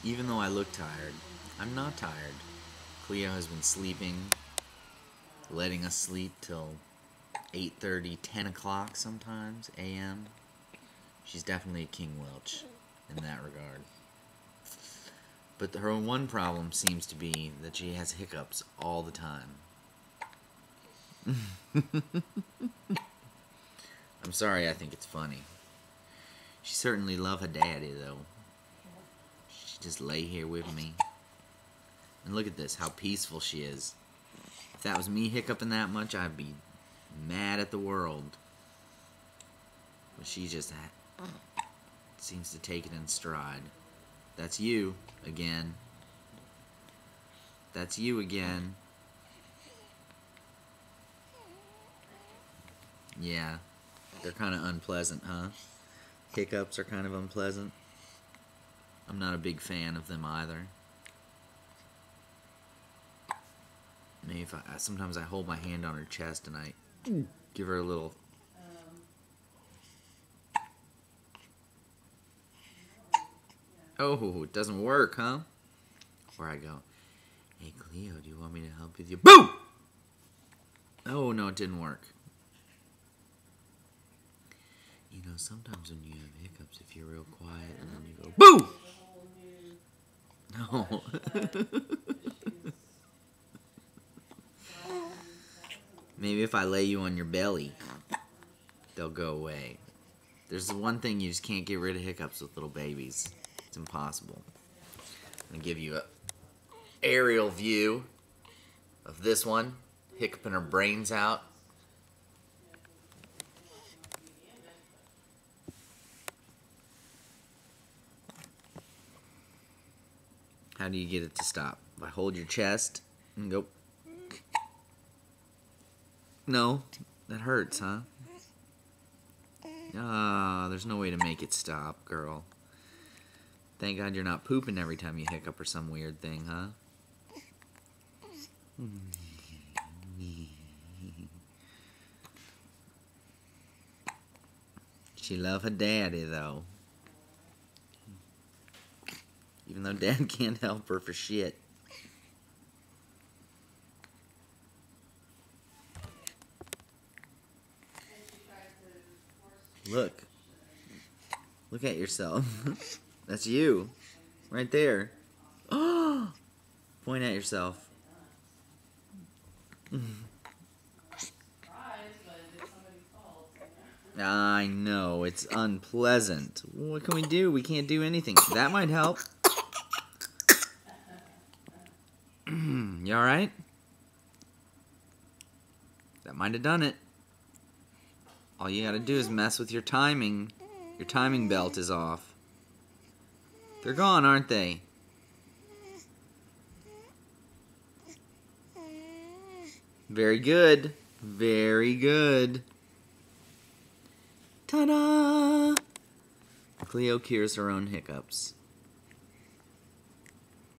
Even though I look tired, I'm not tired. Cleo has been sleeping, letting us sleep till 8:30, 10 o'clock sometimes, a.m. She's definitely a King Welch in that regard. But her one problem seems to be that she has hiccups all the time. I'm sorry, I think it's funny. She certainly loves her daddy, though. She just lay here with me. And look at this, how peaceful she is. If that was me hiccuping that much, I'd be mad at the world. But she just seems to take it in stride. That's you again. That's you again. Yeah, they're kind of unpleasant, huh? Hiccups are kind of unpleasant. I'm not a big fan of them either. Maybe if sometimes I hold my hand on her chest and I give her a little. Oh, it doesn't work, huh? Or I go, hey Cleo, do you want me to help with you? Boo! Oh no, it didn't work. You know, sometimes when you have hiccups, if you're real quiet and then you go, boo! No. Maybe if I lay you on your belly, they'll go away. There's the one thing you just can't get rid of hiccups with little babies. It's impossible. I'm going to give you an aerial view of this one, hiccuping her brains out. How do you get it to stop? If I hold your chest and go. No, that hurts, huh? Ah, there's no way to make it stop, girl. Thank God you're not pooping every time you hiccup or some weird thing, huh? She love her daddy, though. Even though Dad can't help her for shit. Look. Look at yourself. That's you. Right there. Oh! Point at yourself. I know, it's unpleasant. What can we do? We can't do anything. That might help. You alright? That might have done it. All you gotta do is mess with your timing. Your timing belt is off. They're gone, aren't they? Very good. Very good. Ta-da! Cleo cures her own hiccups.